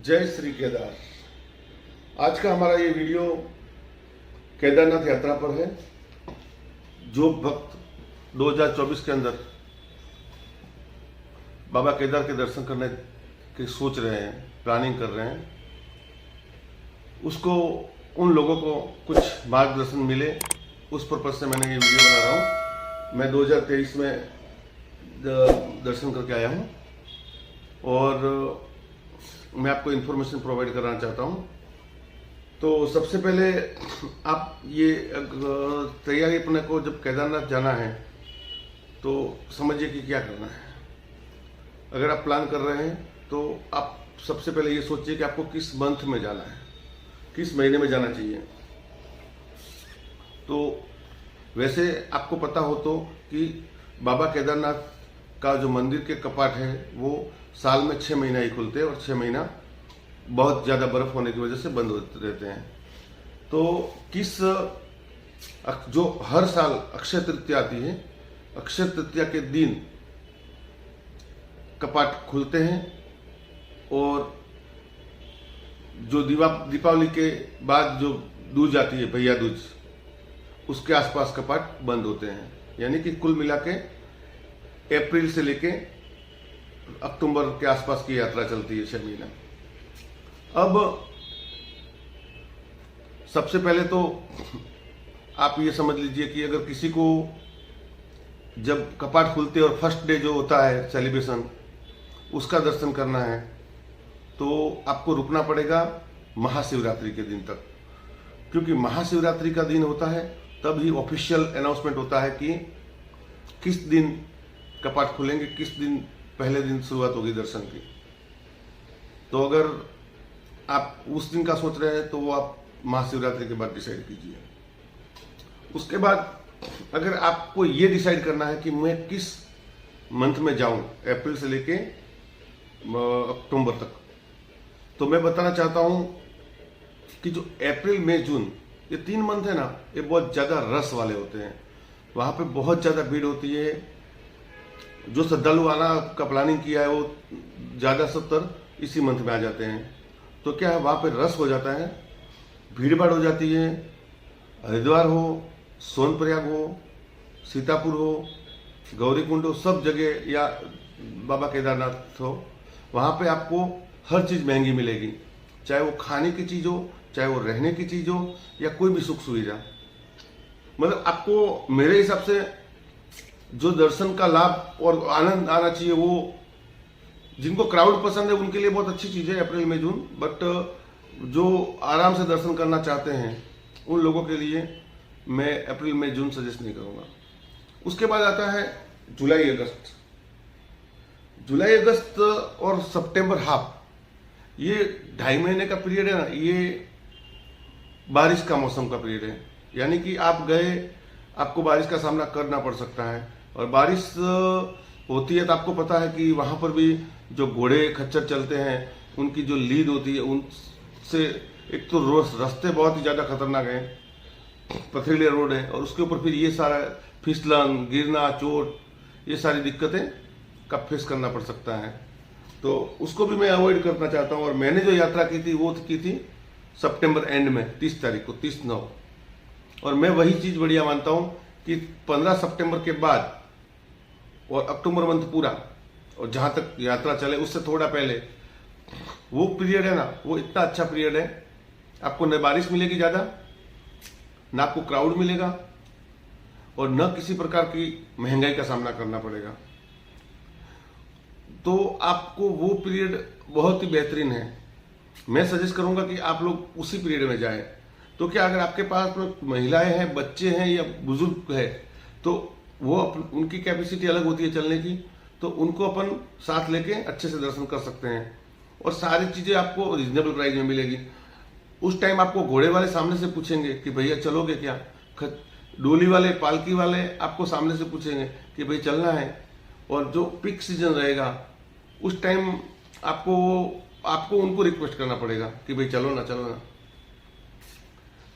जय श्री केदार। आज का हमारा ये वीडियो केदारनाथ यात्रा पर है। जो भक्त 2024 के अंदर बाबा केदार के दर्शन करने की सोच रहे हैं, प्लानिंग कर रहे हैं, उसको उन लोगों को कुछ मार्गदर्शन मिले, उस पर्पज से मैंने ये वीडियो बना रहा हूँ। मैं 2023 में दर्शन करके आया हूँ और मैं आपको इन्फॉर्मेशन प्रोवाइड कराना चाहता हूँ। तो सबसे पहले आप ये तैयारी अपने को जब केदारनाथ जाना है तो समझिए कि क्या करना है। अगर आप प्लान कर रहे हैं तो आप सबसे पहले ये सोचिए कि आपको किस मंथ में जाना है, किस महीने में जाना चाहिए। तो वैसे आपको पता हो तो कि बाबा केदारनाथ का जो मंदिर के कपाट है वो साल में 6 महीना ही खुलते हैं और 6 महीना बहुत ज़्यादा बर्फ होने की वजह से बंद होते रहते हैं। तो जो हर साल अक्षय तृतीया आती है, अक्षय तृतीया के दिन कपाट खुलते हैं और जो दीपावली के बाद जो दूज आती है, भैया दूज, उसके आसपास कपाट बंद होते हैं। यानी कि कुल मिला के अप्रैल से लेके अक्टूबर के आसपास की यात्रा चलती है 6 महीना। अब सबसे पहले तो आप ये समझ लीजिए कि अगर किसी को जब कपाट खुलते और फर्स्ट डे जो होता है सेलिब्रेशन, उसका दर्शन करना है तो आपको रुकना पड़ेगा महाशिवरात्रि के दिन तक, क्योंकि महाशिवरात्रि का दिन होता है तब ही ऑफिशियल अनाउंसमेंट होता है कि किस दिन कपाट खुलेंगे, किस दिन पहले दिन शुरुआत होगी दर्शन की। तो अगर आप उस दिन का सोच रहे हैं तो वो आप महाशिवरात्रि के बाद डिसाइड कीजिए। उसके बाद अगर आपको ये डिसाइड करना है कि मैं किस मंथ में जाऊं, अप्रैल से लेके अक्टूबर तक, तो मैं बताना चाहता हूं कि जो अप्रैल मई जून ये 3 मंथ है ना, ये बहुत ज़्यादा रस वाले होते हैं। वहाँ पे बहुत ज़्यादा भीड़ होती है। जो श्रद्धालु आना का प्लानिंग किया है वो ज़्यादा सत्तर इसी मंथ में आ जाते हैं। तो क्या है, वहाँ पे रस हो जाता है, भीड़ भाड़ हो जाती है। हरिद्वार हो, सोनप्रयाग हो, सीतापुर हो, गौरीकुंड हो, सब जगह, या बाबा केदारनाथ हो, वहाँ पे आपको हर चीज़ महंगी मिलेगी। चाहे वो खाने की चीज़ हो, चाहे वो रहने की चीज़ हो, या कोई भी सुख सुविधा। मतलब आपको मेरे हिसाब से जो दर्शन का लाभ और आनंद आना चाहिए, वो जिनको क्राउड पसंद है उनके लिए बहुत अच्छी चीज़ है अप्रैल मई जून। बट जो आराम से दर्शन करना चाहते हैं उन लोगों के लिए मैं अप्रैल मई जून सजेस्ट नहीं करूँगा। उसके बाद आता है जुलाई अगस्त। जुलाई अगस्त और सितंबर हाफ, ये 2.5 महीने का पीरियड है ना, ये बारिश का मौसम का पीरियड है। यानी कि आप गए, आपको बारिश का सामना करना पड़ सकता है। और बारिश होती है तो आपको पता है कि वहाँ पर भी जो घोड़े खच्चर चलते हैं उनकी जो लीद होती है, उनसे एक तो रास्ते बहुत ही ज़्यादा खतरनाक हैं, पथरीले रोड है, और उसके ऊपर फिर ये सारा फिसलन, गिरना, चोट, ये सारी दिक्कतें का फेस करना पड़ सकता है। तो उसको भी मैं अवॉइड करना चाहता हूँ। और मैंने जो यात्रा की थी वो की थी सितंबर एंड में, 30 तारीख को, 30/9। और मैं वही चीज़ बढ़िया मानता हूँ कि 15 सितंबर के बाद और अक्टूबर मंथ पूरा, और जहाँ तक यात्रा चले उससे थोड़ा पहले, वो पीरियड है ना, वो इतना अच्छा पीरियड है। आपको न बारिश मिलेगी ज़्यादा, ना आपको क्राउड मिलेगा, और न किसी प्रकार की महंगाई का सामना करना पड़ेगा। तो आपको वो पीरियड बहुत ही बेहतरीन है। मैं सजेस्ट करूंगा कि आप लोग उसी पीरियड में जाएं। तो क्या अगर आपके पास में महिलाएं हैं, बच्चे हैं या बुजुर्ग है, तो वो उनकी कैपेसिटी अलग होती है चलने की, तो उनको अपन साथ लेके अच्छे से दर्शन कर सकते हैं। और सारी चीज़ें आपको रिजनेबल प्राइस में मिलेगी। उस टाइम आपको घोड़े वाले सामने से पूछेंगे कि भैया चलोगे क्या, डोली वाले, पालकी वाले आपको सामने से पूछेंगे कि भाई चलना है। और जो पीक सीजन रहेगा उस टाइम आपको उनको रिक्वेस्ट करना पड़ेगा कि भाई चलो ना, चलो ना।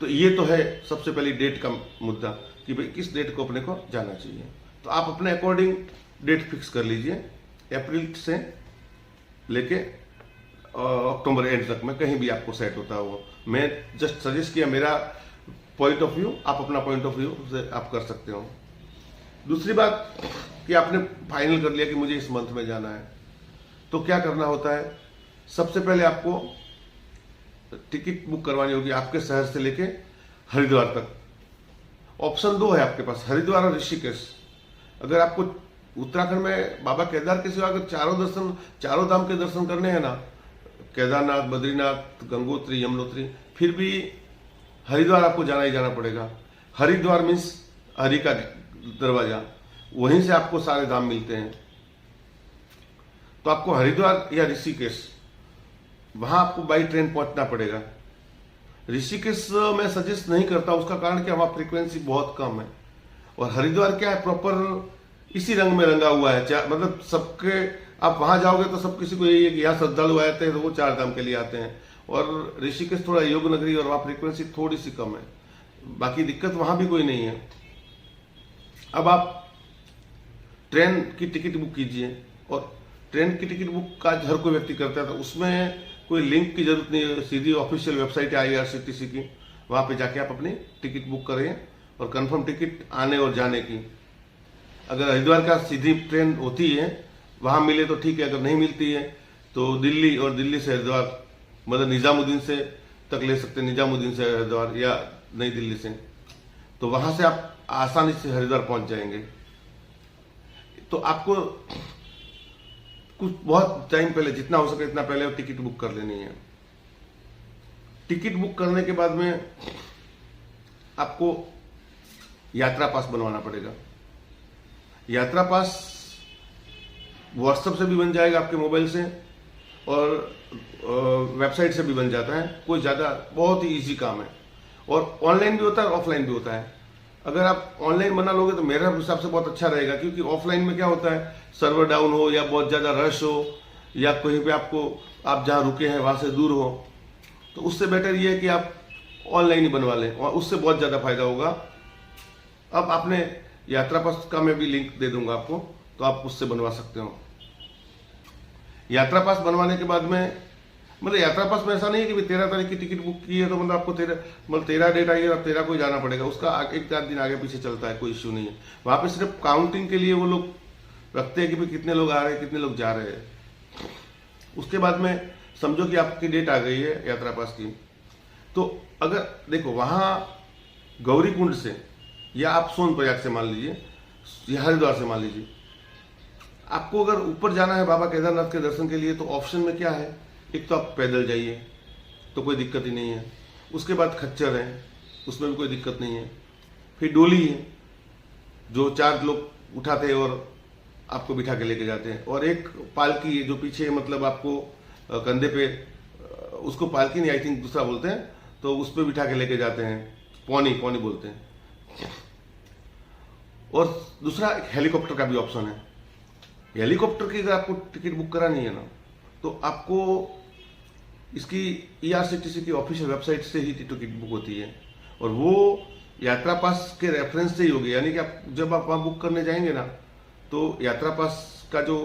तो ये तो है सबसे पहली डेट का मुद्दा कि भाई किस डेट को अपने को जाना चाहिए। तो आप अपने अकॉर्डिंग डेट फिक्स कर लीजिए। अप्रैल से लेके अक्टूबर एंड तक में कहीं भी आपको सेट होता है वो। मैं जस्ट सजेस्ट किया मेरा पॉइंट ऑफ व्यू, आप अपना पॉइंट ऑफ व्यू से आप कर सकते हो। दूसरी बात कि आपने फाइनल कर लिया कि मुझे इस मंथ में जाना है, तो क्या करना होता है, सबसे पहले आपको टिकट बुक करवानी होगी आपके शहर से लेके हरिद्वार तक। ऑप्शन 2 है आपके पास, हरिद्वार और ऋषिकेश। अगर आपको उत्तराखंड में बाबा केदार के सिवा अगर चारों धाम के दर्शन करने हैं ना, केदारनाथ, बद्रीनाथ, गंगोत्री, यमुनोत्री, फिर भी हरिद्वार आपको जाना ही जाना पड़ेगा। हरिद्वार मीन्स हरि का दरवाजा, वहीं से आपको सारे धाम मिलते हैं। तो आपको हरिद्वार या ऋषिकेश, वहां आपको बाई ट्रेन पहुंचना पड़ेगा। ऋषिकेश मैं सजेस्ट नहीं करता, उसका कारण कि वहां फ्रीक्वेंसी बहुत कम है। और हरिद्वार क्या है, प्रॉपर इसी रंग में रंगा हुआ है, मतलब सबके, आप वहां जाओगे तो सब किसी को यही है कि यहाँ श्रद्धालु आते हैं तो वो 4 धाम के लिए आते हैं। और ऋषिकेश थोड़ा योग नगरी और वहां फ्रीक्वेंसी थोड़ी सी कम है, बाकी दिक्कत वहां भी कोई नहीं है। अब आप ट्रेन की टिकट बुक कीजिए, और ट्रेन की टिकट बुक का हर कोई व्यक्ति करता है, तो उसमें कोई लिंक की जरूरत नहीं है, सीधी ऑफिशियल वेबसाइट है IRCTC की, वहां पे जाके आप अपनी टिकट बुक करें और कंफर्म टिकट आने और जाने की। अगर हरिद्वार का सीधी ट्रेन होती है वहां मिले तो ठीक है, अगर नहीं मिलती है तो दिल्ली, और दिल्ली से हरिद्वार मतलब निजामुद्दीन से तक ले सकते हैं, निजामुद्दीन से हरिद्वार या नई दिल्ली से, तो वहां से आप आसानी से हरिद्वार पहुंच जाएंगे। तो आपको कुछ बहुत टाइम पहले, जितना हो सके इतना पहले टिकट बुक कर लेनी है। टिकट बुक करने के बाद में आपको यात्रा पास बनवाना पड़ेगा। यात्रा पास व्हाट्सएप से भी बन जाएगा आपके मोबाइल से, और वेबसाइट से भी बन जाता है, कोई ज़्यादा बहुत ही इजी काम है। और ऑनलाइन भी होता है, ऑफलाइन भी होता है। अगर आप ऑनलाइन बना लोगे तो मेरे हिसाब से बहुत अच्छा रहेगा, क्योंकि ऑफलाइन में क्या होता है, सर्वर डाउन हो या बहुत ज़्यादा रश हो या कहीं पे आप जहाँ रुके हैं वहाँ से दूर हो, तो उससे बेटर ये है कि आप ऑनलाइन ही बनवा लें, और उससे बहुत ज़्यादा फायदा होगा। अब आपने यात्रा पास का मैं भी लिंक दे दूंगा आपको, तो आप उससे बनवा सकते हो। यात्रा पास बनवाने के बाद में, मतलब यात्रा पास में ऐसा नहीं है कि 13 तारीख की टिकट बुक की है तो मतलब आपको 13 डेट आई है और 13 को ही जाना पड़ेगा, उसका 1-4 दिन आगे पीछे चलता है, कोई इश्यू नहीं है। वहां पे सिर्फ काउंटिंग के लिए वो लोग रखते हैं कि भाई कितने लोग आ रहे हैं, कितने लोग जा रहे हैं। उसके बाद में समझो कि आपकी डेट आ गई है यात्रा पास की, तो अगर देखो वहां गौरी कुंड से या आप सोनप्रयाग से मान लीजिए या हरिद्वार से मान लीजिए, आपको अगर ऊपर जाना है बाबा केदारनाथ के दर्शन के लिए, तो ऑप्शन में क्या है, एक तो आप पैदल जाइए तो कोई दिक्कत ही नहीं है, उसके बाद खच्चर है उसमें भी कोई दिक्कत नहीं है, फिर डोली है जो 4 लोग उठाते हैं और आपको बिठा के लेके जाते हैं, और एक पालकी है जो पीछे मतलब आपको कंधे पे, उसको पालकी नहीं, आई थिंक दूसरा बोलते हैं, तो उस पर बिठा के लेके जाते हैं, पौनी बोलते हैं। और दूसरा एक हेलीकॉप्टर का भी ऑप्शन है। हेलीकॉप्टर की अगर आपको टिकट बुक करानी है ना, तो आपको इसकी IRCTC की ऑफिशियल वेबसाइट से ही टिकट बुक होती है, और वो यात्रा पास के रेफरेंस से ही होगी। यानी कि आप जब आप वहाँ बुक करने जाएंगे ना, तो यात्रा पास का जो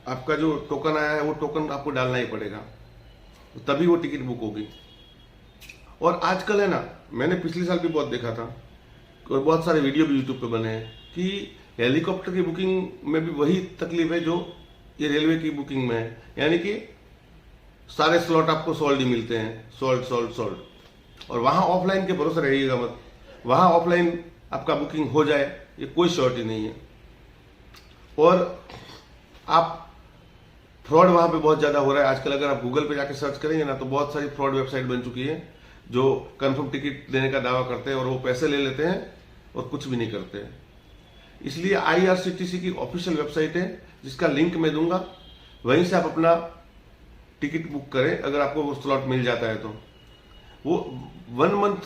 आपका जो टोकन आया है वो टोकन आपको डालना ही पड़ेगा, तो तभी वो टिकट बुक होगी। और आजकल है ना, मैंने पिछले साल भी बहुत देखा था और बहुत सारे वीडियो भी यूट्यूब पे बने हैं कि हेलीकॉप्टर की बुकिंग में भी वही तकलीफ है जो ये रेलवे की बुकिंग में है। यानी कि सारे स्लॉट आपको सोल्ड ही मिलते हैं, सोल्ड। और वहाँ ऑफलाइन के भरोसे रहिएगा मत, वहाँ ऑफलाइन आपका बुकिंग हो जाए ये कोई श्योरिटी नहीं है। और आप फ्रॉड वहाँ पे बहुत ज़्यादा हो रहा है आजकल। अगर आप गूगल पे जाके सर्च करेंगे ना, तो बहुत सारी फ्रॉड वेबसाइट बन चुकी है जो कंफर्म टिकट देने का दावा करते हैं और वो पैसे ले लेते हैं और कुछ भी नहीं करते हैं। इसलिए IRCTC की ऑफिशियल वेबसाइट है जिसका लिंक मैं दूंगा, वहीं से आप अपना टिकट बुक करें। अगर आपको वो स्लॉट मिल जाता है तो वो 1 मंथ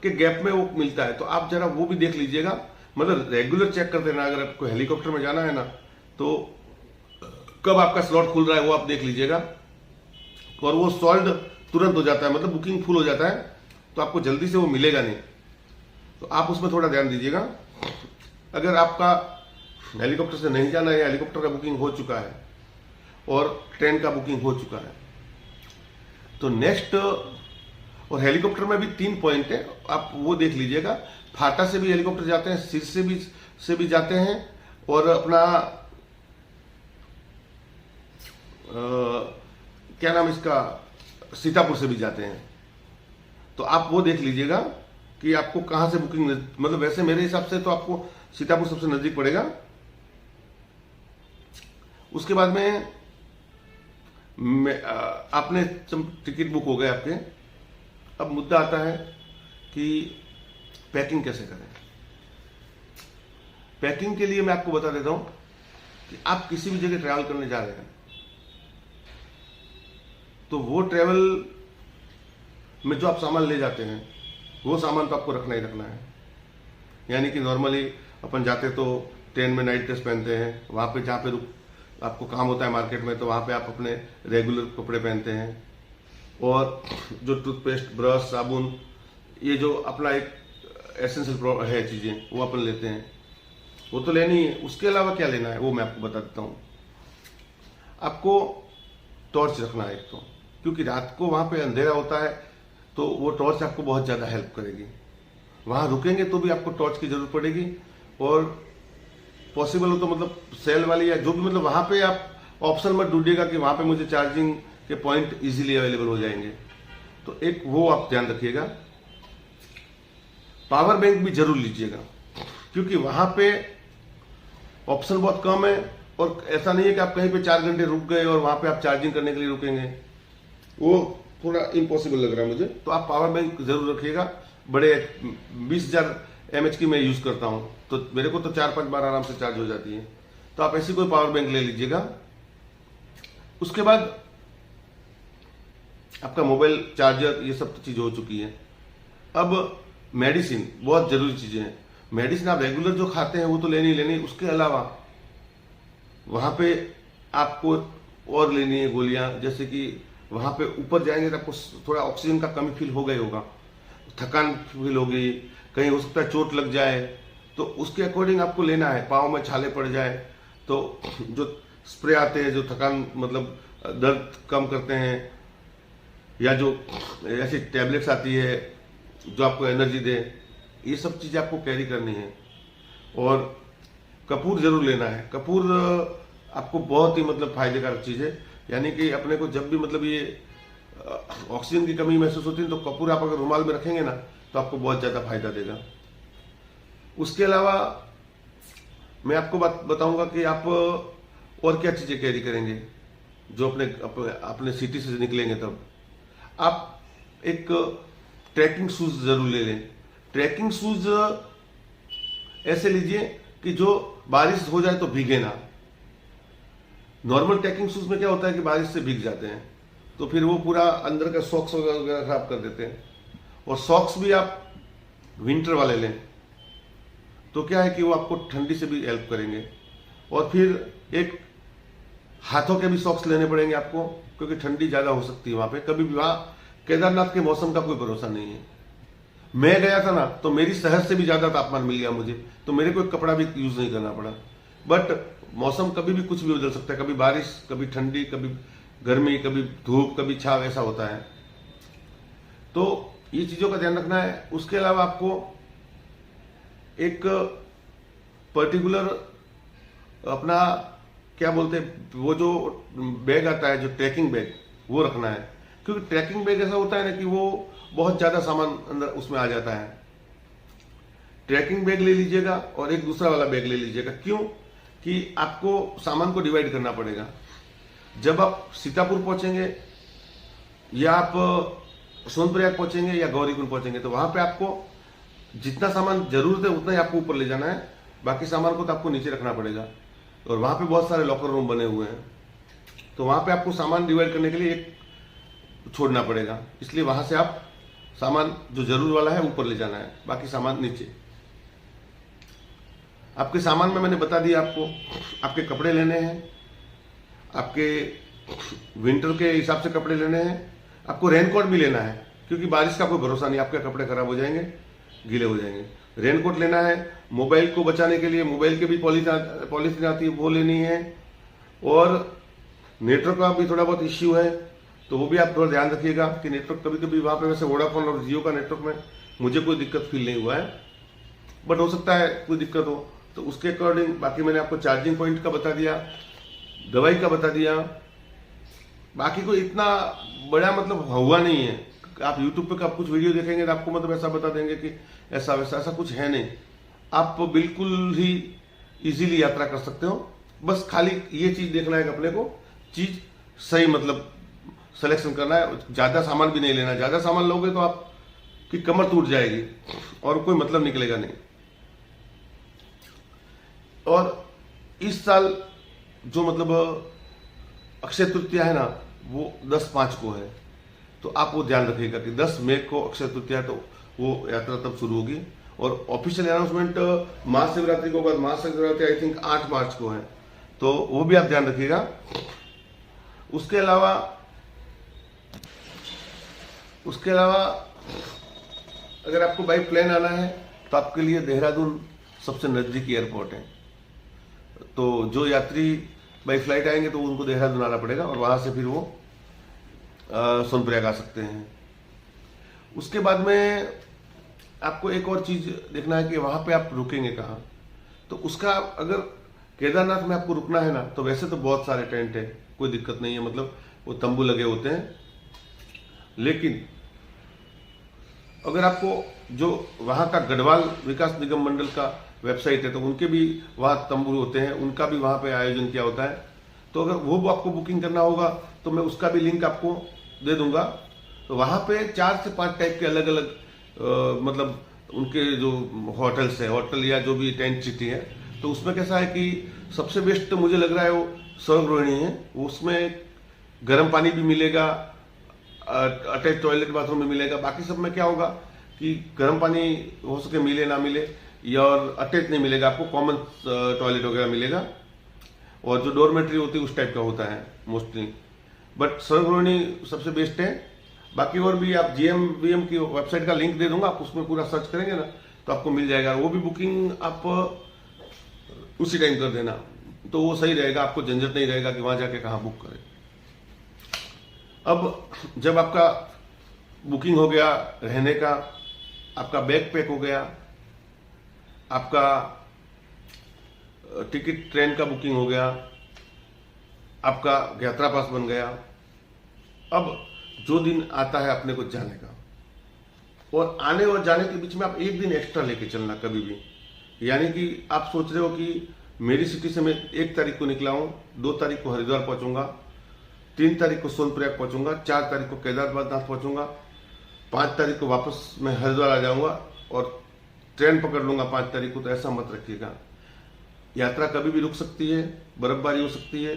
के गैप में वो मिलता है, तो आप जरा वो भी देख लीजिएगा। मतलब रेगुलर चेक करते ना, अगर आपको हेलीकॉप्टर में जाना है ना, तो कब आपका स्लॉट खुल रहा है वो आप देख लीजिएगा। और वो सोल्ड तुरंत हो जाता है, मतलब बुकिंग फुल हो जाता है, तो आपको जल्दी से वो मिलेगा नहीं, तो आप उसमें थोड़ा ध्यान दीजिएगा। अगर आपका हेलीकॉप्टर से नहीं जाना है, हेलीकॉप्टर का बुकिंग हो चुका है और ट्रेन का बुकिंग हो चुका है, तो नेक्स्ट, और हेलीकॉप्टर में भी 3 पॉइंट है, आप वो देख लीजिएगा। फाटा से भी हेलीकॉप्टर जाते हैं, सिर से भी जाते हैं, और अपना क्या नाम इसका, सीतापुर से भी जाते हैं। तो आप वो देख लीजिएगा कि आपको कहां से बुकिंग, मतलब वैसे मेरे हिसाब से तो आपको सीतापुर सबसे नजदीक पड़ेगा। उसके बाद में आपने टिकट बुक हो गए आपके। अब मुद्दा आता है कि पैकिंग कैसे करें। पैकिंग के लिए मैं आपको बता देता हूं कि आप किसी भी जगह ट्रैवल करने जा रहे हैं तो वो ट्रैवल में जो आप सामान ले जाते हैं वो सामान तो आपको रखना ही रखना है। यानी कि नॉर्मली अपन जाते तो ट्रेन में नाइट ड्रेस पहनते हैं, वहाँ पे जहाँ पे आपको काम होता है मार्केट में, तो वहाँ पे आप अपने रेगुलर कपड़े पहनते हैं। और जो टूथपेस्ट, ब्रश, साबुन, ये जो अपना एक एसेंशियल है चीज़ें, वो अपन लेते हैं, वो तो लेनी है। उसके अलावा क्या लेना है वो मैं आपको बता देता हूँ। आपको टॉर्च रखना है एक तो, क्योंकि रात को वहाँ पे अंधेरा होता है, तो वो टॉर्च आपको बहुत ज़्यादा हेल्प करेगी। वहाँ रुकेंगे तो भी आपको टॉर्च की जरूरत पड़ेगी, और पॉसिबल हो तो मतलब सेल वाली या जो भी, मतलब वहाँ पे आप ऑप्शन मत ढूंढिएगा कि वहाँ पे मुझे चार्जिंग के पॉइंट इजीली अवेलेबल हो जाएंगे। तो एक वो आप ध्यान रखिएगा। पावर बैंक भी जरूर लीजिएगा, क्योंकि वहाँ पे ऑप्शन बहुत कम है, और ऐसा नहीं है कि आप कहीं पे 4 घंटे रुक गए और वहाँ पे आप चार्जिंग करने के लिए रुकेंगे, वो थोड़ा इम्पॉसिबल लग रहा है मुझे। तो आप पावर बैंक जरूर रखिएगा। बड़े 20,000 mAh की मैं यूज करता हूं, तो मेरे को तो 4-5 बार आराम से चार्ज हो जाती है। तो आप ऐसी कोई पावर बैंक ले लीजिएगा। उसके बाद आपका मोबाइल चार्जर, ये सब चीज हो चुकी है। अब मेडिसिन बहुत जरूरी चीजें हैं। मेडिसिन आप रेगुलर जो खाते हैं वो तो लेनी लेनी, उसके अलावा वहां पे आपको और लेनी है गोलियां। जैसे कि वहां पे ऊपर जाएंगे तो आपको थोड़ा ऑक्सीजन का कमी फील हो गई होगा, थकान फील होगी, कहीं हो सकता है चोट लग जाए, तो उसके अकॉर्डिंग आपको लेना है। पाँव में छाले पड़ जाए तो जो स्प्रे आते हैं जो थकान मतलब दर्द कम करते हैं, या जो ऐसी टैबलेट्स आती है जो आपको एनर्जी दे, ये सब चीज़ें आपको कैरी करनी है। और कपूर जरूर लेना है। कपूर आपको बहुत ही मतलब फायदेकारक चीज़ है। यानी कि अपने को जब भी मतलब ये ऑक्सीजन की कमी महसूस होती है तो कपूर आप अगर रुमाल में रखेंगे ना तो आपको बहुत ज़्यादा फायदा देगा। उसके अलावा मैं आपको बताऊंगा कि आप और क्या चीज़ें कैरी करेंगे जो अपने सिटी से निकलेंगे। तब आप एक ट्रैकिंग शूज जरूर ले लें। ट्रैकिंग शूज ऐसे लीजिए कि जो बारिश हो जाए तो भीगे ना। नॉर्मल ट्रैकिंग शूज में क्या होता है कि बारिश से भीग जाते हैं तो फिर वो पूरा अंदर का सॉक्स वगैरह खराब कर देते हैं। और सॉक्स भी आप विंटर वाले लें तो क्या है कि वो आपको ठंडी से भी हेल्प करेंगे। और फिर एक हाथों के भी सॉक्स लेने पड़ेंगे आपको, क्योंकि ठंडी ज़्यादा हो सकती है वहाँ पे। कभी भी वहाँ केदारनाथ के मौसम का कोई भरोसा नहीं है। मैं गया था ना तो मेरी शहर से भी ज़्यादा तापमान मिल गया मुझे, तो मेरे को एक कपड़ा भी यूज़ नहीं करना पड़ा। बट मौसम कभी भी कुछ भी बदल सकता है, कभी बारिश, कभी ठंडी, कभी गर्मी, कभी धूप, कभी छाव, ऐसा होता है। तो ये चीज़ों का ध्यान रखना है। उसके अलावा आपको एक पर्टिकुलर अपना क्या बोलते हैं वो जो बैग आता है, जो ट्रैकिंग बैग, वो रखना है। क्योंकि ट्रैकिंग बैग ऐसा होता है ना कि वो बहुत ज़्यादा सामान अंदर उसमें आ जाता है। ट्रैकिंग बैग ले लीजिएगा और एक दूसरा वाला बैग ले लीजिएगा। क्यों कि आपको सामान को डिवाइड करना पड़ेगा। जब आप सीतापुर पहुंचेंगे या आप सोनप्रयाग पहुंचेंगे या गौरीकुंड पहुंचेंगे तो वहां पे आपको जितना सामान जरूरत है उतना ही आपको ऊपर ले जाना है, बाकी सामान को तो आपको नीचे रखना पड़ेगा। और वहां पे बहुत सारे लॉकर रूम बने हुए हैं, तो वहां पे आपको सामान डिवाइड करने के लिए एक छोड़ना पड़ेगा। इसलिए वहां से आप सामान जो जरूर वाला है ऊपर ले जाना है, बाकी सामान नीचे। आपके सामान में मैंने बता दिया आपको। आपके कपड़े लेने हैं, आपके विंटर के हिसाब से कपड़े लेने हैं। आपको रेनकोट भी लेना है, क्योंकि बारिश का कोई भरोसा नहीं, आपके कपड़े खराब हो जाएंगे, गीले हो जाएंगे। रेनकोट लेना है। मोबाइल को बचाने के लिए मोबाइल के भी पॉलिथीन आती है, वो लेनी है। और नेटवर्क का भी थोड़ा बहुत इश्यू है, तो वो भी आप थोड़ा ध्यान रखिएगा कि नेटवर्क कभी कभी वहाँ पे, वैसे वोडाफोन और जियो का नेटवर्क में मुझे कोई दिक्कत फील नहीं हुआ है, बट हो सकता है कोई दिक्कत हो, तो उसके अकॉर्डिंग बाकी मैंने आपको चार्जिंग पॉइंट का बता दिया, दवाई का बता दिया, बाकी कोई इतना बड़ा मतलब हुआ नहीं है। आप यूट्यूब पे आप कुछ वीडियो देखेंगे तो आपको मतलब ऐसा बता देंगे कि ऐसा वैसा, ऐसा कुछ है नहीं। आप बिल्कुल ही इजीली यात्रा कर सकते हो, बस खाली ये चीज देखना है कि अपने को चीज सही मतलब सिलेक्शन करना है। ज्यादा सामान भी नहीं लेना, ज्यादा सामान लोगे तो आपकी कमर टूट जाएगी और कोई मतलब निकलेगा नहीं। और इस साल जो मतलब अक्षय तृतीया है ना, वो 10/5 को है, तो आप वो ध्यान रखिएगा कि 10 मई को अक्षय तृतीया है, तो वो यात्रा तब शुरू होगी। और ऑफिशियल अनाउंसमेंट महाशिवरात्रि के बाद, महाशिवरात्रि आई थिंक 8 मार्च को है, तो वो भी आप ध्यान रखिएगा। उसके अलावा अगर आपको बाई प्लेन आना है तो आपके लिए देहरादून सबसे नजदीकी एयरपोर्ट है, तो जो यात्री बाई फ्लाइट आएंगे तो उनको देहरादून आना पड़ेगा और वहां से फिर वो सोनप्रयाग आ सकते हैं। उसके बाद में आपको एक और चीज देखना है कि वहां पे आप रुकेंगे कहाँ। तो उसका अगर केदारनाथ में आपको रुकना है ना, तो वैसे तो बहुत सारे टेंट है, कोई दिक्कत नहीं है, मतलब वो तंबू लगे होते हैं। लेकिन अगर आपको जो वहां का गढ़वाल विकास निगम मंडल का वेबसाइट है, तो उनके भी वहां तंबू होते हैं, उनका भी वहां पे आयोजन किया होता है। तो अगर वो आपको बुकिंग करना होगा तो मैं उसका भी लिंक आपको दे दूंगा। तो वहां पे 4 से 5 टाइप के अलग अलग मतलब उनके जो होटल्स है, होटल या जो भी टेंट सिटी है, तो उसमें कैसा है कि सबसे बेस्ट तो मुझे लग रहा है वो स्वर्गरोहिणी है। उसमें गर्म पानी भी मिलेगा, अटैच टॉयलेट बाथरूम में मिलेगा। बाकी सब में क्या होगा कि गर्म पानी हो सके मिले ना मिले, या और अटैच नहीं मिलेगा, आपको कॉमन टॉयलेट वगैरह मिलेगा, और जो डोरमेट्री होती है उस टाइप का होता है मोस्टली। बट स्वर्गरोहिणी सबसे बेस्ट है। बाकी और भी आप GMVM की वेबसाइट का लिंक दे दूंगा, आप उसमें पूरा सर्च करेंगे ना तो आपको मिल जाएगा। वो भी बुकिंग आप उसी टाइम कर देना, तो वो सही रहेगा, आपको झंझट नहीं रहेगा कि वहां जाके कहाँ बुक करें। अब जब आपका बुकिंग हो गया रहने का, आपका बैग पैक हो गया, आपका टिकट ट्रेन का बुकिंग हो गया, आपका यात्रा पास बन गया, अब जो दिन आता है अपने को जाने का, और आने और जाने के बीच में आप एक दिन एक्स्ट्रा लेके चलना कभी भी। यानी कि आप सोच रहे हो कि मेरी सिटी से मैं 1 तारीख को निकला हूं, 2 तारीख को हरिद्वार पहुंचूंगा, 3 तारीख को सोनप्रयाग पहुंचूंगा, 4 तारीख को केदारनाथ पहुंचूंगा, 5 तारीख को वापस मैं हरिद्वार आ जाऊंगा और ट्रेन पकड़ लूंगा 5 तारीख को। तो ऐसा मत रखिएगा। यात्रा कभी भी रुक सकती है, बर्फबारी हो सकती है,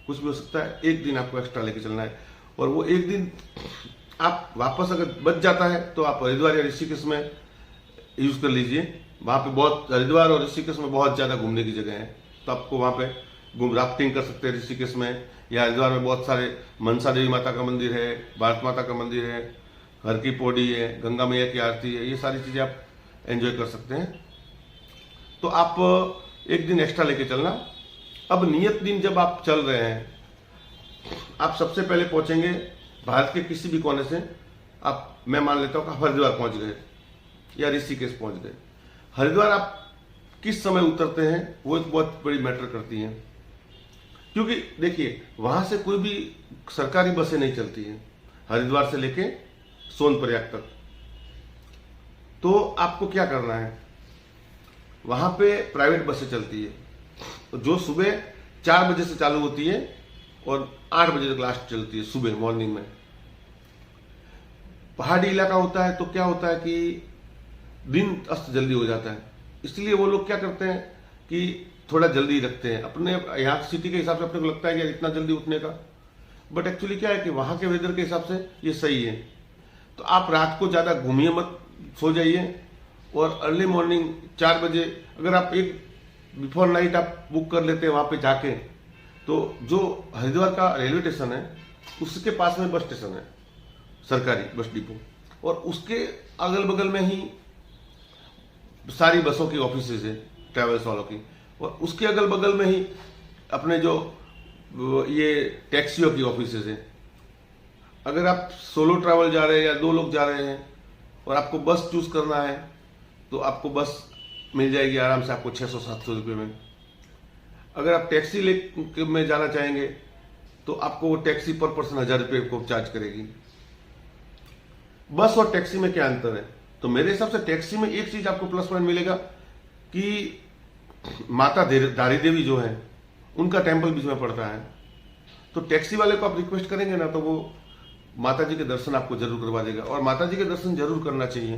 कुछ भी हो सकता है। एक दिन आपको एक्स्ट्रा लेके चलना है, और वो एक दिन आप वापस अगर बच जाता है तो आप हरिद्वार या ऋषिकेश में यूज कर लीजिए। वहां पे बहुत, हरिद्वार और ऋषिकेश में बहुत ज्यादा घूमने की जगह है, तो आपको वहां पे राफ्टिंग कर सकते हैं ऋषिकेश में, या हरिद्वार में बहुत सारे मनसा देवी माता का मंदिर है, भारत माता का मंदिर है, हर की पौड़ी है, गंगा मैया की आरती है, ये सारी चीजें आप एंजॉय कर सकते हैं। तो आप एक दिन एक्स्ट्रा लेके चलना। अब नियत दिन जब आप चल रहे हैं, आप सबसे पहले पहुंचेंगे भारत के किसी भी कोने से। आप, मैं मान लेता हूं कि हरिद्वार पहुंच गए या ऋषिकेश पहुंच गए। हरिद्वार आप किस समय उतरते हैं वो एक बहुत बड़ी मैटर करती है, क्योंकि देखिए वहां से कोई भी सरकारी बसें नहीं चलती हैं हरिद्वार से लेके सोनप्रयाग तक। तो आपको क्या करना है, वहां पे प्राइवेट बसें चलती है जो सुबह 4 बजे से चालू होती है और 8 बजे तक लास्ट चलती है सुबह मॉर्निंग में। पहाड़ी इलाका होता है तो क्या होता है कि दिन अस्त जल्दी हो जाता है, इसलिए वो लोग क्या करते हैं कि थोड़ा जल्दी रखते हैं अपने यहाँ सिटी के हिसाब से। अपने को लगता है कि इतना जल्दी उठने का, बट एक्चुअली क्या है कि वहां के वेदर के हिसाब से ये सही है। तो आप रात को ज्यादा घूमिए मत, सो जाइए, और अर्ली मॉर्निंग 4 बजे अगर आप एक बिफोर नाइट आप बुक कर लेते हैं वहां पे जाके, तो जो हरिद्वार का रेलवे स्टेशन है उसके पास में बस स्टेशन है, सरकारी बस डिपो, और उसके अगल बगल में ही सारी बसों की ऑफिसेज है, ट्रैवल्स वालों की, और उसके अगल बगल में ही अपने जो ये टैक्सियों की ऑफिसेज है। अगर आप सोलो ट्रैवल जा रहे हैं या 2 लोग जा रहे हैं और आपको बस चूज करना है तो आपको बस मिल जाएगी आराम से आपको 600-700 रुपये में। अगर आप टैक्सी ले में जाना चाहेंगे तो आपको वो टैक्सी पर पर्सन 1000 रुपये को चार्ज करेगी। बस और टैक्सी में क्या अंतर है? तो मेरे हिसाब से टैक्सी में एक चीज आपको प्लस पॉइंट मिलेगा कि माता दारी देवी जो है उनका टेम्पल बीच में पड़ता है, तो टैक्सी वाले को आप रिक्वेस्ट करेंगे ना तो वो माता जी के दर्शन आपको जरूर करवा देगा। और माता जी के दर्शन जरूर करना चाहिए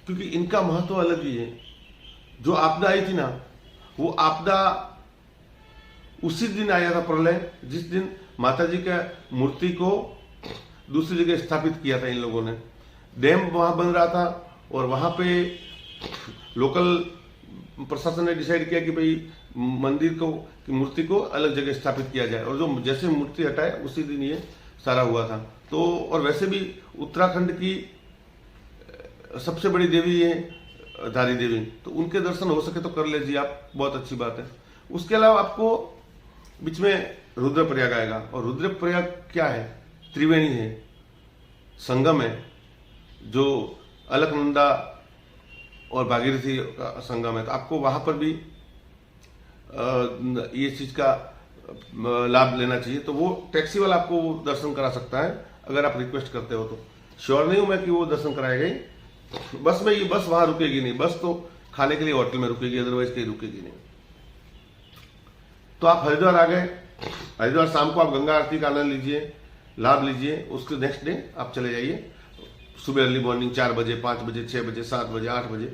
क्योंकि इनका महत्व अलग ही है। जो आपदा आई थी ना, वो आपदा उसी दिन आया था प्रलय, जिस दिन माता जी का मूर्ति को दूसरी जगह स्थापित किया था इन लोगों ने। डैम वहां बन रहा था और वहां पे लोकल प्रशासन ने डिसाइड किया कि भाई मंदिर को की मूर्ति को अलग जगह स्थापित किया जाए, और जो जैसे मूर्ति हटाए उसी दिन ये सारा हुआ था। तो और वैसे भी उत्तराखंड की सबसे बड़ी देवी है धारी देवी, तो उनके दर्शन हो सके तो कर लीजिए आप, बहुत अच्छी बात है। उसके अलावा आपको बीच में रुद्रप्रयाग आएगा, और रुद्रप्रयाग क्या है? त्रिवेणी है, संगम है, जो अलकनंदा और भागीरथी का संगम है। तो आपको वहां पर भी ये चीज का लाभ लेना चाहिए। तो वो टैक्सी वाला आपको दर्शन करा सकता है अगर आप रिक्वेस्ट करते हो तो। श्योर नहीं हूं मैं कि वो दर्शन कराएगा ही। बस में ये बस वहां रुकेगी नहीं, बस तो खाने के लिए होटल में रुकेगी, अदरवाइज कहीं रुकेगी नहीं। तो आप हरिद्वार आ गए, हरिद्वार शाम को आप गंगा आरती का आनंद लीजिए, लाभ लीजिए। उसके नेक्स्ट डे आप चले जाइए सुबह अर्ली मॉर्निंग 4 बजे, 5 बजे, 6 बजे, 7 बजे, 8 बजे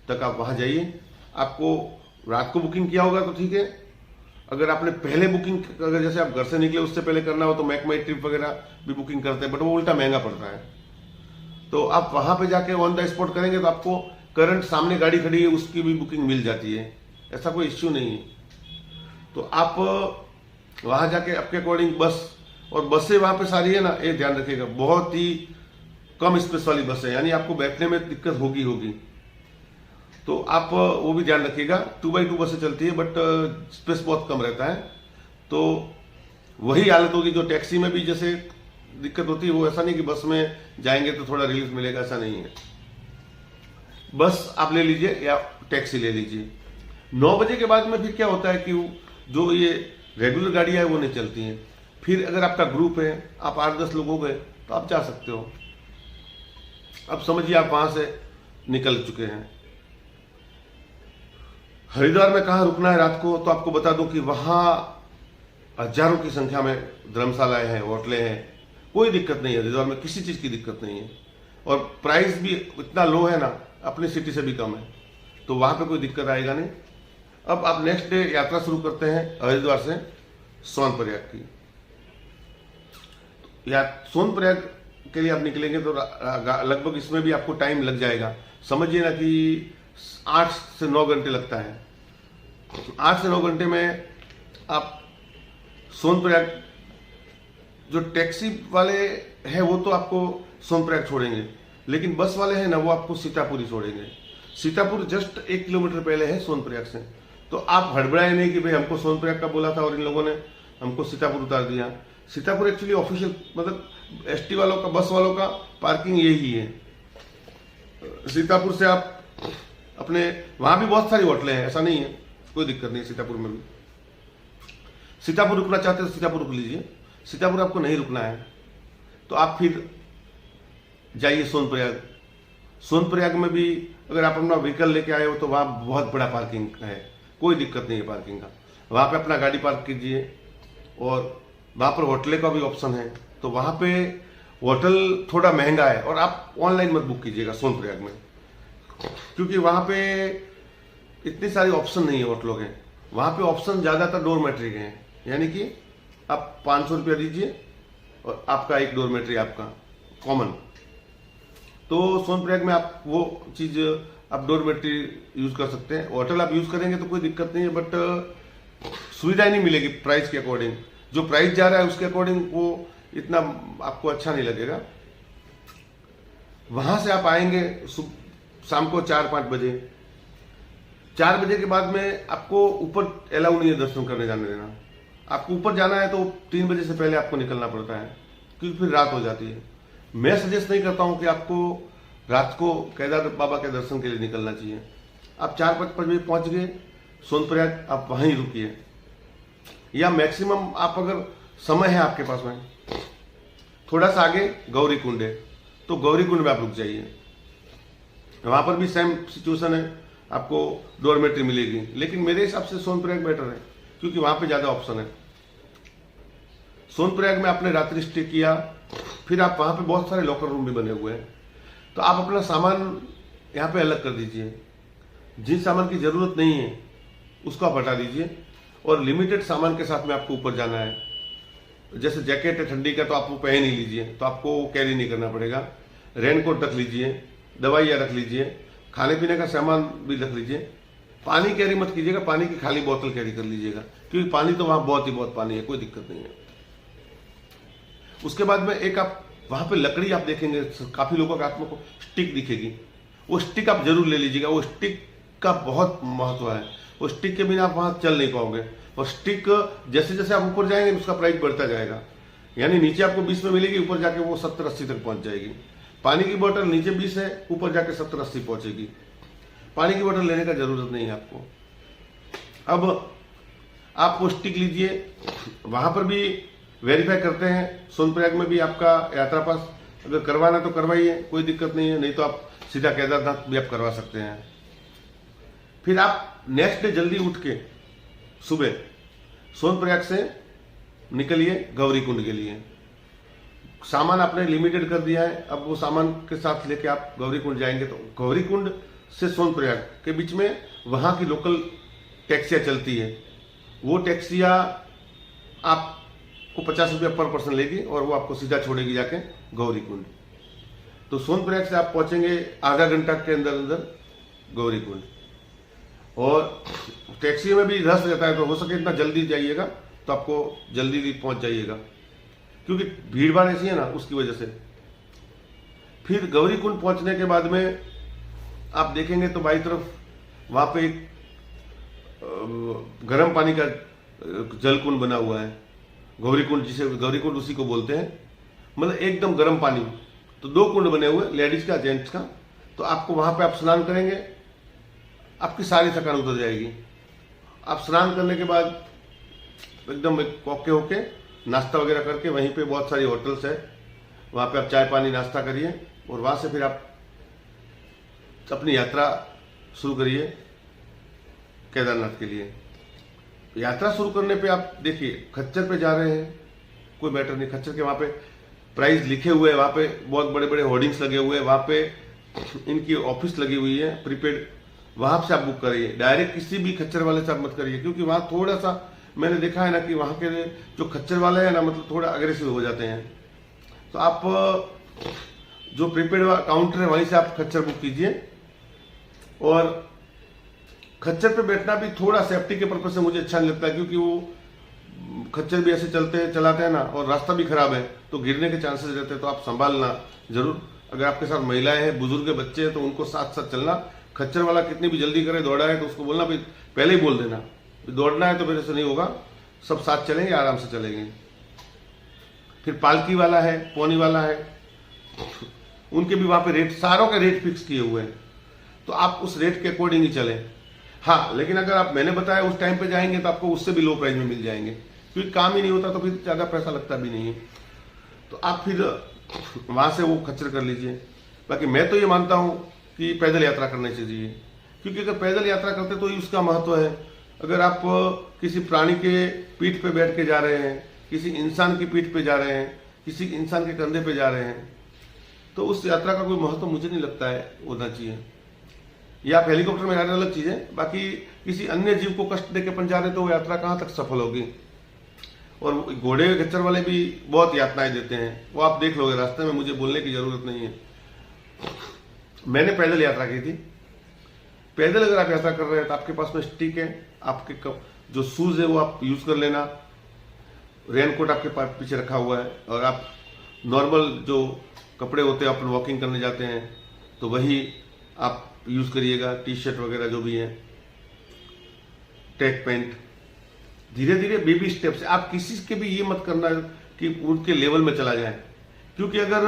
तक आप वहां जाइए। आपको रात को बुकिंग किया होगा तो ठीक है। अगर आपने पहले बुकिंग, अगर जैसे आप घर से निकले उससे पहले करना हो तो मैक माई ट्रिप वगैरह भी बुकिंग करते हैं, बट वो उल्टा महंगा पड़ता है। तो आप वहां पे जाके ऑन द स्पॉट करेंगे तो आपको करंट सामने गाड़ी खड़ी है उसकी भी बुकिंग मिल जाती है, ऐसा कोई इश्यू नहीं है। तो आप वहां जाके आपके अकॉर्डिंग बस, और बसें वहां पे सारी है ना, ये ध्यान रखिएगा, बहुत ही कम स्पेस वाली बस है, यानी आपको बैठने में दिक्कत होगी। तो आप वो भी ध्यान रखिएगा। 2x2 बसें चलती है बट स्पेस बहुत कम रहता है। तो वही हालत होगी जो टैक्सी में भी जैसे दिक्कत होती है, वो ऐसा नहीं कि बस में जाएंगे तो थोड़ा रिलीफ मिलेगा, ऐसा नहीं है। बस आप ले लीजिए या टैक्सी ले लीजिए। 9 बजे के बाद में फिर क्या होता है कि जो ये रेगुलर गाड़ियां हैं वो नहीं चलती हैं। फिर अगर आपका ग्रुप है, आप 8-10 लोग हो गए तो आप जा सकते हो। अब समझिए आप वहां से निकल चुके हैं। हरिद्वार में कहाँ रुकना है रात को, तो आपको बता दूं कि वहां हजारों की संख्या में धर्मशालाएं हैं, होटलें हैं, कोई दिक्कत नहीं है। हरिद्वार में किसी चीज की दिक्कत नहीं है, और प्राइस भी इतना लो है ना, अपनी सिटी से भी कम है, तो वहां पे कोई दिक्कत आएगा नहीं। अब आप नेक्स्ट डे यात्रा शुरू करते हैं हरिद्वार से सोनप्रयाग की। या सोनप्रयाग के लिए आप निकलेंगे तो लगभग इसमें भी आपको टाइम लग जाएगा, समझिए ना कि 8 से 9 घंटे लगता है। 8 से 9 घंटे में आप सोनप्रयाग, जो टैक्सी वाले हैं वो तो आपको सोनप्रयाग छोड़ेंगे, लेकिन बस वाले हैं ना वो आपको सीतापुर ही छोड़ेंगे। सीतापुर जस्ट 1 किलोमीटर पहले है सोनप्रयाग से। तो आप हड़बड़ाए नहीं कि भाई हमको सोनप्रयाग का बोला था और इन लोगों ने हमको सीतापुर उतार दिया। सीतापुर एक्चुअली ऑफिशियल, मतलब एसटी वालों का, बस वालों का पार्किंग यही है। सीतापुर से आप अपने, वहां भी बहुत सारी होटलें हैं, ऐसा नहीं है, कोई दिक्कत नहीं। सीतापुर में भी, सीतापुर रुकना चाहते हैं तो सीतापुर रुक लीजिए। सीतापुर आपको नहीं रुकना है तो आप फिर जाइए सोनप्रयाग। सोनप्रयाग में भी अगर आप अपना व्हीकल लेके आए हो तो वहां बहुत बड़ा पार्किंग है, कोई दिक्कत नहीं है पार्किंग का। वहां पे अपना गाड़ी पार्क कीजिए, और वहां पर होटल का भी ऑप्शन है। तो वहां पे होटल थोड़ा महंगा है, और आप ऑनलाइन मत बुक कीजिएगा सोनप्रयाग में, क्योंकि वहां पे इतनी सारी ऑप्शन नहीं है होटलों के। वहां पे ऑप्शन ज्यादातर डोरमेट्री के हैं, यानी कि आप 500 रुपया दीजिए और आपका एक डोरमेट्री आपका कॉमन। तो सोनप्रयाग में आप वो चीज, आप डोरमेट्री यूज कर सकते हैं। होटल आप यूज करेंगे तो कोई दिक्कत नहीं है, बट सुविधाएं नहीं मिलेगी प्राइस के अकॉर्डिंग। जो प्राइस जा रहा है उसके अकॉर्डिंग वो इतना आपको अच्छा नहीं लगेगा। वहां से आप आएंगे शाम को 4-5 बजे। 4 बजे के बाद में आपको ऊपर अलाउ नहीं है दर्शन करने जाने देना। आपको ऊपर जाना है तो 3 बजे से पहले आपको निकलना पड़ता है। क्योंकि फिर रात हो जाती है। मैं सजेस्ट नहीं करता हूँ कि आपको रात को केदार बाबा के दर्शन के लिए निकलना चाहिए। आप 4-5 बजे पहुंच गए सोनप्रयाग, आप वहीं रुकिए, या मैक्सिमम आप अगर समय है आपके पास में थोड़ा सा आगे गौरी कुंड है तो गौरी कुंड में आप रुक जाइए। वहां पर भी सेम सिचुएशन है, आपको डॉर्मेट्री मिलेगी, लेकिन मेरे हिसाब से सोनप्रयाग बेटर है क्योंकि वहां पे ज्यादा ऑप्शन है। सोनप्रयाग में आपने रात्रि स्टे किया, फिर आप वहां पे बहुत सारे लॉकर रूम भी बने हुए हैं, तो आप अपना सामान यहाँ पे अलग कर दीजिए। जिन सामान की जरूरत नहीं है उसको आप हटा दीजिए, और लिमिटेड सामान के साथ में आपको ऊपर जाना है। जैसे जैकेट है ठंडी का तो आप वो पहन ही लीजिए, तो आपको कैरी नहीं करना पड़ेगा। रेनकोट रख लीजिए, दवाइयाँ रख लीजिए, खाने पीने का सामान भी रख लीजिए। पानी कैरी मत कीजिएगा, पानी की खाली बोतल कैरी कर लीजिएगा, क्योंकि पानी तो वहाँ बहुत पानी है, कोई दिक्कत नहीं है। उसके बाद में एक आप वहाँ पे लकड़ी आप देखेंगे काफी लोगों के हाथ में स्टिक दिखेगी, वो स्टिक आप जरूर ले लीजिएगा। वो स्टिक का बहुत महत्व है, वो स्टिक के बिना आप वहाँ चल नहीं पाओगे। और स्टिक जैसे जैसे आप ऊपर जाएंगे उसका प्राइस बढ़ता जाएगा, यानी नीचे आपको 20 में मिलेगी, ऊपर जाके वो 70-80 तक पहुंच जाएगी। पानी की बोतल नीचे 20 है, ऊपर जाके 70-80 पहुंचेगी। पानी की बोतल लेने का जरूरत नहीं है आपको। अब आप वो स्टिक लीजिए, वहां पर भी वेरीफाई करते हैं। सोनप्रयाग में भी आपका यात्रा पास अगर करवाना तो करवाइए, कोई दिक्कत नहीं है, नहीं तो आप सीधा केदारनाथ भी आप करवा सकते हैं। फिर आप नेक्स्ट डे जल्दी उठ के सुबह सोनप्रयाग से निकलिए गौरी कुंड के लिए। सामान आपने लिमिटेड कर दिया है, अब वो सामान के साथ लेके आप गौरी कुंड जाएंगे तो गौरी कुंड से सोनप्रयाग के बीच में वहां की लोकल टैक्सियां चलती है। वो टैक्सियां आपको 50 रुपया पर पर्सन लेगी और वो आपको सीधा छोड़ेगी जाके गौरी कुंड। तो सोनप्रयाग से आप पहुंचेंगे आधा घंटा के अंदर अंदर गौरी कुंड। और टैक्सी में भी रस रहता है, तो हो सके इतना जल्दी जाइएगा तो आपको जल्दी भी पहुंच जाइएगा, क्योंकि भीड़ भाड़ ऐसी है ना, उसकी वजह से। फिर गौरी कुंड पहुंचने के बाद में आप देखेंगे तो बाई तरफ वहां पे एक गर्म पानी का जल कुंड बना हुआ है, गौरी कुंड, जिसे गौरी कुंड उसी को बोलते हैं, मतलब एकदम गर्म पानी। तो 2 कुंड बने हुए, लेडीज का जेंट्स का। तो आपको वहां पे आप स्नान करेंगे, आपकी सारी थकान उतर जाएगी। आप स्नान करने के बाद एकदम ओके होके नाश्ता वगैरह करके, वहीं पे बहुत सारी होटल्स है, वहां पे आप चाय पानी नाश्ता करिए, और वहां से फिर आप अपनी यात्रा शुरू करिए केदारनाथ के लिए। यात्रा शुरू करने पे आप देखिए खच्चर पे जा रहे हैं, कोई मैटर नहीं, खच्चर के वहां पे प्राइस लिखे हुए हैं, वहां पे बहुत बड़े बड़े होर्डिंग्स लगे हुए हैं, वहां पे इनकी ऑफिस लगी हुई है प्रीपेड, वहां से आप बुक करिए। डायरेक्ट किसी भी खच्चर वाले से आप मत करिए, क्योंकि वहां थोड़ा सा मैंने देखा है ना कि वहां के जो खच्चर वाले हैं ना, मतलब थोड़ा अग्रेसिव हो जाते हैं। तो आप जो प्रीपेड काउंटर है वहीं से आप खच्चर बुक कीजिए। और खच्चर पे बैठना भी थोड़ा सेफ्टी के पर्पज से मुझे अच्छा नहीं लगता, क्योंकि वो खच्चर भी ऐसे चलाते हैं ना, और रास्ता भी खराब है तो गिरने के चांसेस रहते हैं। तो आप संभालना जरूर, अगर आपके साथ महिलाएं हैं, बुजुर्ग बच्चे हैं, तो उनको साथ साथ चलना। खच्चर वाला कितनी भी जल्दी करे, दौड़ा है तो उसको बोलना भी, पहले ही बोल देना दौड़ना है तो मेरे से नहीं होगा, सब साथ चलेंगे, आराम से चलेंगे। फिर पालकी वाला है, पौनी वाला है, उनके भी वहां पे रेट, सारों के रेट फिक्स किए हुए हैं, तो आप उस रेट के अकॉर्डिंग ही चलें। हाँ, लेकिन अगर आप मैंने बताया उस टाइम पे जाएंगे तो आपको उससे भी लो प्राइस में मिल जाएंगे, क्योंकि काम ही नहीं होता तो फिर ज्यादा पैसा लगता भी नहीं है। तो आप फिर वहां से वो खच्चर कर लीजिए। बाकी मैं तो ये मानता हूं कि पैदल यात्रा करनी चाहिए, क्योंकि अगर पैदल यात्रा करते तो ही उसका महत्व है। अगर आप किसी प्राणी के पीठ पे बैठ के जा रहे हैं, किसी इंसान की पीठ पे जा रहे हैं, किसी इंसान के कंधे पे जा रहे हैं, तो उस यात्रा का कोई महत्व मुझे नहीं लगता है होना चाहिए। या आप हेलीकॉप्टर में जा रहे हैं अलग चीज है, बाकी किसी अन्य जीव को कष्ट देके अपन जा रहे हैं तो वो यात्रा कहाँ तक सफल होगी। और घोड़े खच्चर वाले भी बहुत यातनाएं देते हैं, वो आप देख लोगे रास्ते में, मुझे बोलने की जरूरत नहीं है। मैंने पैदल यात्रा की थी। पैदल अगर आप यात्रा कर रहे हैं तो आपके पास में स्टिक है, आपके जो शूज है वो आप यूज कर लेना, रेनकोट आपके पीछे रखा हुआ है, और आप नॉर्मल जो कपड़े होते हैं अपन वॉकिंग करने जाते हैं तो वही आप यूज करिएगा, टी शर्ट वगैरह जो भी है, ट्रैक पैंट। धीरे धीरे बेबी स्टेप से, आप किसी के भी ये मत करना कि उनके लेवल में चला जाए। क्योंकि अगर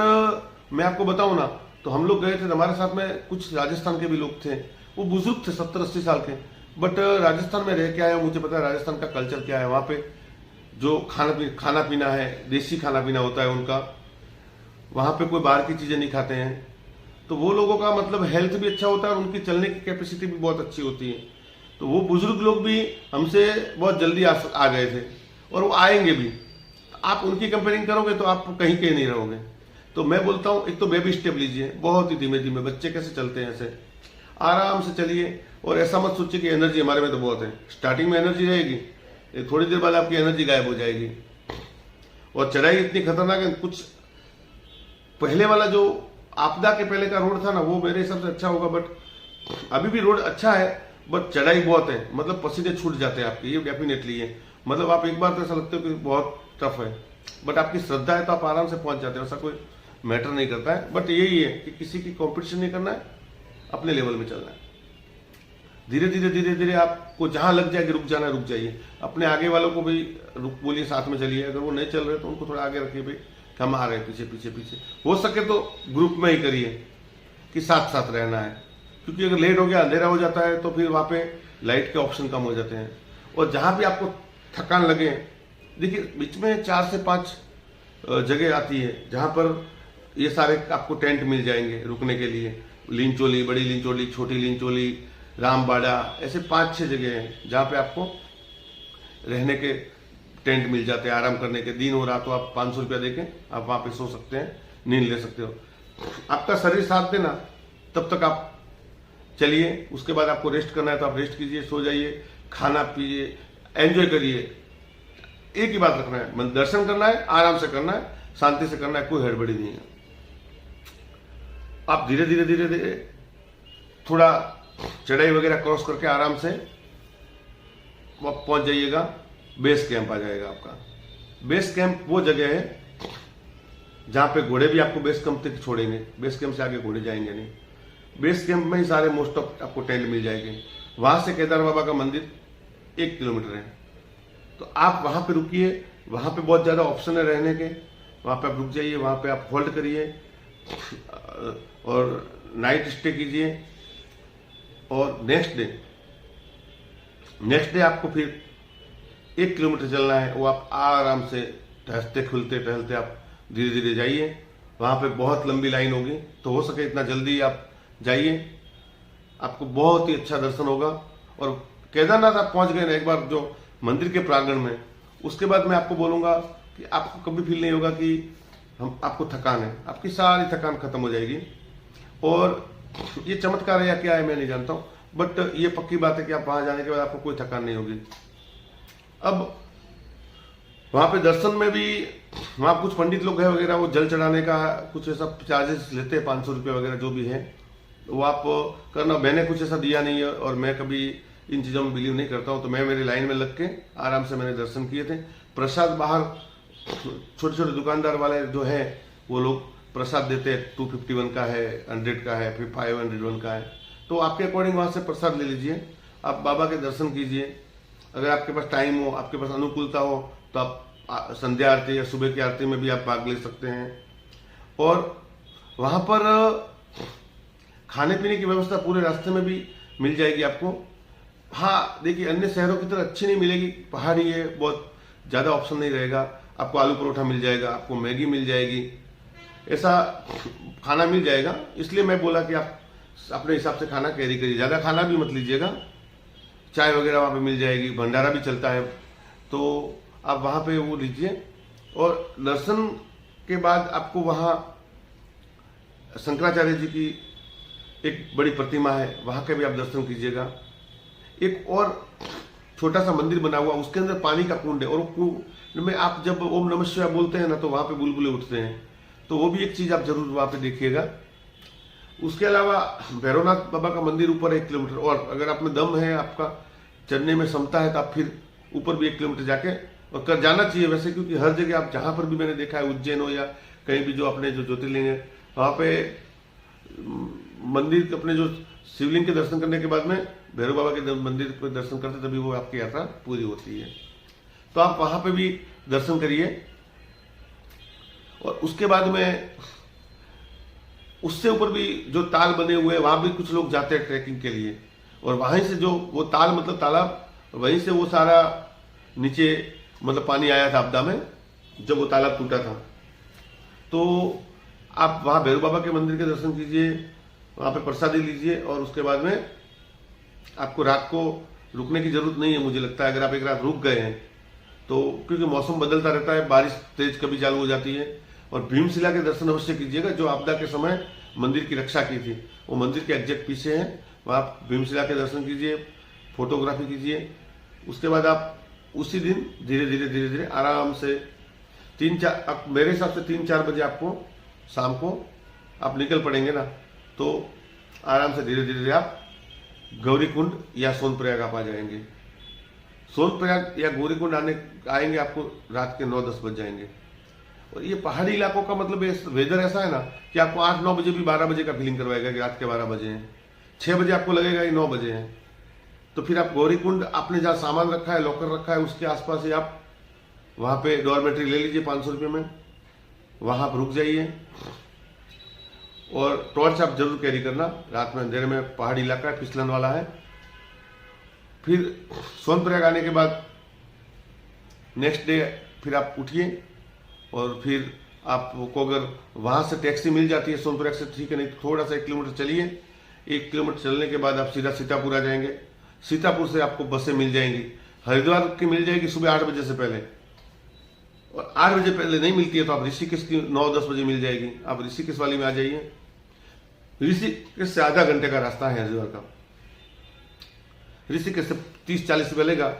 मैं आपको बताऊं ना, तो हम लोग गए थे, हमारे साथ में कुछ राजस्थान के भी लोग थे, वो बुजुर्ग थे 70-80 साल के, बट राजस्थान में रह के आए, मुझे पता है राजस्थान का कल्चर क्या है, वहाँ पे जो खाना पीना है, देसी खाना पीना होता है उनका, वहाँ पे कोई बाहर की चीज़ें नहीं खाते हैं, तो वो लोगों का मतलब हेल्थ भी अच्छा होता है और उनकी चलने की कैपेसिटी भी बहुत अच्छी होती है। तो वो बुजुर्ग लोग भी हमसे बहुत जल्दी आ गए थे और वो आएंगे भी। आप उनकी कंपेयरिंग करोगे तो आप कहीं कहीं नहीं रहोगे। तो मैं बोलता हूँ, एक तो बेबी स्टेप लीजिए, बहुत ही धीमे धीमे, बच्चे कैसे चलते हैं ऐसे आराम से चलिए, और ऐसा मत सोचिए कि एनर्जी हमारे में तो बहुत है। स्टार्टिंग में एनर्जी रहेगी, थोड़ी देर बाद आपकी एनर्जी गायब हो जाएगी। और चढ़ाई इतनी खतरनाक है, कुछ पहले वाला जो आपदा के पहले का रोड था ना, वो मेरे हिसाब से अच्छा होगा, बट अभी भी रोड अच्छा है, बट चढ़ाई बहुत है, मतलब पसीने छूट जाते हैं आपके, ये डेफिनेटली है। मतलब आप एक बार तो ऐसा लगते हो कि बहुत टफ है, बट आपकी श्रद्धा है तो आप आराम से पहुंच जाते हो, ऐसा कोई मैटर नहीं करता है। बट यही है कि किसी की कॉम्पिटिशन नहीं करना है, अपने लेवल में चलना है। धीरे धीरे धीरे धीरे आपको जहां लग जाए कि रुक जाना है, रुक जाइए। अपने आगे वालों को भी रुक बोलिए, साथ में चलिए। अगर वो नहीं चल रहे तो उनको थोड़ा आगे रखिए, भाई हम आ रहे हैं, पीछे पीछे पीछे। हो सके तो ग्रुप में ही करिए कि साथ साथ रहना है, क्योंकि अगर लेट हो गया, अंधेरा हो जाता है, तो फिर वहां पे लाइट के ऑप्शन कम हो जाते हैं। और जहां भी आपको थकान लगे, देखिए बीच में 4 से 5 जगह आती है जहां पर ये सारे आपको टेंट मिल जाएंगे रुकने के लिए। लिंचोली, बड़ी लिंचोली, छोटी लिंचोली, रामबाड़ा, ऐसे 5-6 जगह हैं जहां पे आपको रहने के टेंट मिल जाते हैं, आराम करने के। दिन हो रहा तो आप 500 रुपया देके आप वहां पे सो सकते हैं, नींद ले सकते हो। आपका शरीर साथ देना तब तक आप चलिए। उसके बाद आपको रेस्ट करना है तो आप रेस्ट कीजिए, सो जाइए, खाना पीजिए, एंजॉय करिए। एक ही बात रखना है, दर्शन करना है, आराम से करना है, शांति से करना है, कोई हड़बड़ी नहीं है। आप धीरे धीरे धीरे धीरे थोड़ा चढ़ाई वगैरह क्रॉस करके आराम से पहुंच जाइएगा, बेस कैंप आ जाएगा आपका। बेस कैंप वो जगह है जहां पे घोड़े भी आपको बेस कैंप तक छोड़ेंगे, बेस कैंप से आगे घोड़े जाएंगे नहीं। बेस कैंप में ही सारे मोस्ट ऑफ आपको टेंट मिल जाएंगे। वहां से केदार बाबा का मंदिर 1 किलोमीटर है, तो आप वहां पे रुकिए। वहां पे बहुत ज्यादा ऑप्शन है रहने के, वहां पे आप रुक जाइए, वहां पे आप होल्ड करिए और नाइट स्टे कीजिए। और नेक्स्ट डे आपको फिर 1 किलोमीटर चलना है, वो आप आराम से टहलते खुलते टहलते आप धीरे धीरे जाइए। वहां पे बहुत लंबी लाइन होगी, तो हो सके इतना जल्दी आप जाइए, आपको बहुत ही अच्छा दर्शन होगा। और केदारनाथ आप पहुंच गए ना एक बार जो मंदिर के प्रांगण में, उसके बाद मैं आपको बोलूंगा कि आपको कभी फील नहीं होगा कि आपको थकान है, आपकी सारी थकान खत्म हो जाएगी। और ये चमत्कार है या क्या है मैं नहीं जानता हूं, बट ये पक्की बात है कि आप वहां जाने के बाद आपको कोई थकान नहीं होगी। अब वहां पे दर्शन में भी वहां कुछ पंडित लोग हैं वगैरह, वो जल चढ़ाने का कुछ ऐसा चार्जेस लेते हैं, 500 रुपये वगैरह जो भी है, वो आप करना। मैंने कुछ ऐसा दिया नहीं है और मैं कभी इन चीजों में बिलीव नहीं करता हूं, तो मैं मेरी लाइन में लग के आराम से मैंने दर्शन किए थे। प्रसाद बाहर छोटे छोटे दुकानदार वाले जो है वो लोग प्रसाद देते हैं, 251 का है, 100 का है, फिर 501 का है, तो आपके अकॉर्डिंग वहां से प्रसाद ले लीजिए, आप बाबा के दर्शन कीजिए। अगर आपके पास टाइम हो, आपके पास अनुकूलता हो, तो आप संध्या आरती या सुबह की आरती में भी आप भाग ले सकते हैं। और वहां पर खाने पीने की व्यवस्था पूरे रास्ते में भी मिल जाएगी आपको। हाँ देखिए, अन्य शहरों की तरह अच्छी नहीं मिलेगी, पहाड़ी है, बहुत ज्यादा ऑप्शन नहीं रहेगा। आपको आलू परोठा मिल जाएगा, आपको मैगी मिल जाएगी, ऐसा खाना मिल जाएगा। इसलिए मैं बोला कि आप अपने हिसाब से खाना कैरी करिए, ज्यादा खाना भी मत लीजिएगा। चाय वगैरह वहां पे मिल जाएगी, भंडारा भी चलता है, तो आप वहां पे वो लीजिए। और दर्शन के बाद आपको वहां शंकराचार्य जी की एक बड़ी प्रतिमा है, वहां के भी आप दर्शन कीजिएगा। एक और छोटा सा मंदिर बना हुआ, उसके अंदर पानी का कुंड है, और कुंड में आप जब ओम नमः शिवाय बोलते हैं ना, तो वहां पे बुलबुले उठते हैं, तो वो भी एक चीज आप जरूर वहां पे देखिएगा। उसके अलावा भैरवनाथ बाबा का मंदिर ऊपर 1 किलोमीटर, और अगर आप में दम है, आपका चढ़ने में क्षमता है, तो आप फिर ऊपर भी 1 किलोमीटर जाके और कर जाना चाहिए वैसे, क्योंकि हर जगह आप जहां पर भी मैंने देखा है, उज्जैन हो या कहीं भी जो अपने जो ज्योतिर्लिंग है, वहां पे मंदिर अपने जो शिवलिंग के दर्शन करने के बाद में भैरव बाबा के मंदिर पे दर्शन करते, तभी वो आपकी यात्रा पूरी होती है। तो आप वहां पे भी दर्शन करिए। और उसके बाद में उससे ऊपर भी जो ताल बने हुए हैं वहां भी कुछ लोग जाते हैं ट्रैकिंग के लिए, और वहीं से जो वो ताल मतलब तालाब, वहीं से वो सारा नीचे मतलब पानी आया था आपदा में जब वो तालाब टूटा था। तो आप वहां भैरव बाबा के मंदिर के दर्शन कीजिए, वहां पे प्रसादी लीजिए, और उसके बाद में आपको रात को रुकने की जरूरत नहीं है मुझे लगता है। अगर आप एक रात रुक गए हैं तो, क्योंकि मौसम बदलता रहता है, बारिश तेज कभी चालू हो जाती है। और भीमशिला के दर्शन अवश्य कीजिएगा, जो आपदा के समय मंदिर की रक्षा की थी, वो मंदिर के एग्जैक्ट पीछे है, वहां भीमशिला के दर्शन कीजिए, फोटोग्राफी कीजिए। उसके बाद आप उसी दिन धीरे धीरे आराम से 3-4, मेरे हिसाब से 3-4 बजे आपको शाम को आप निकल पड़ेंगे ना, तो आराम से धीरे धीरे आप गौरीकुंड या सोनप्रयाग आप आ जाएंगे। सोनप्रयाग या गौरीकुंड आएंगे आपको रात के 9-10 बज जाएंगे। और ये पहाड़ी इलाकों का मतलब वेदर ऐसा है ना कि आपको 8-9 बजे भी 12 बजे का फीलिंग करवाएगा कि रात के 12 बजे हैं। 6 बजे आपको लगेगा कि 9 बजे हैं। तो फिर आप गौरीकुंड, आपने जहाँ सामान रखा है, लॉकर रखा है, उसके आसपास ही आप वहां पे डॉर्मेट्री ले लीजिए 500 रुपये में, वहां आप रुक जाइए। और टॉर्च आप जरूर कैरी करना, रात में अंधेरे में पहाड़ी इलाका है, फिसलन वाला है। फिर सोनप्रयाग आने के बाद नेक्स्ट डे फिर आप उठिए, और फिर आपको अगर वहां से टैक्सी मिल जाती है सोनप्रयाग से, ठीक है, नहीं तो थोड़ा सा 1 किलोमीटर चलिए। 1 किलोमीटर चलने के बाद आप सीधा सीतापुर आ जाएंगे। सीतापुर से आपको बसें मिल जाएंगी, हरिद्वार की मिल जाएगी सुबह 8 बजे से पहले, और 8 बजे पहले नहीं मिलती है तो आप ऋषिकेश की 9-10 बजे मिल जाएगी। आप ऋषिकेश वाली में आ जाइए। ऋषिकेश से आधा घंटे का रास्ता है हरिद्वार का। ऋषिकेश से 30-40 रुपये लेगा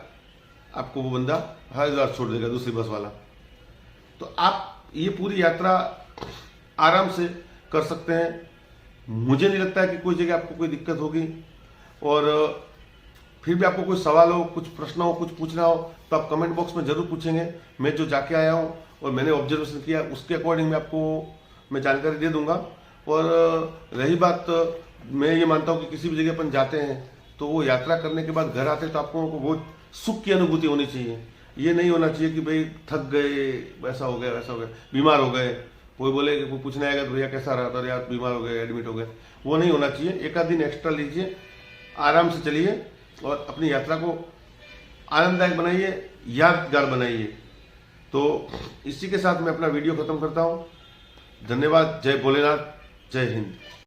आपको वो बंदा, हरिद्वार छोड़ देगा दूसरी बस वाला। तो आप ये पूरी यात्रा आराम से कर सकते हैं। मुझे नहीं लगता है कि कोई जगह आपको कोई दिक्कत होगी। और फिर भी आपको कोई सवाल हो, कुछ प्रश्न हो, कुछ पूछना हो तो आप कमेंट बॉक्स में जरूर पूछेंगे। मैं जो जाके आया हूँ और मैंने ऑब्जर्वेशन किया उसके अकॉर्डिंग मैं जानकारी दे दूंगा। और रही बात, मैं ये मानता हूँ कि किसी भी जगह अपन जाते हैं तो वो यात्रा करने के बाद घर आते तो आपको बहुत सुख की अनुभूति होनी चाहिए। ये नहीं होना चाहिए कि भाई थक गए, वैसा हो गया वैसा हो गया, बीमार हो गए, कोई बोले कि कोई पूछने आएगा तो भैया कैसा रहा था, यार बीमार हो गए, एडमिट हो गए, वो नहीं होना चाहिए। 1 आध दिन एक्स्ट्रा लीजिए, आराम से चलिए और अपनी यात्रा को आनंददायक बनाइए, यादगार बनाइए। तो इसी के साथ मैं अपना वीडियो खत्म करता हूँ। धन्यवाद। जय भोलेनाथ, जय हिंद।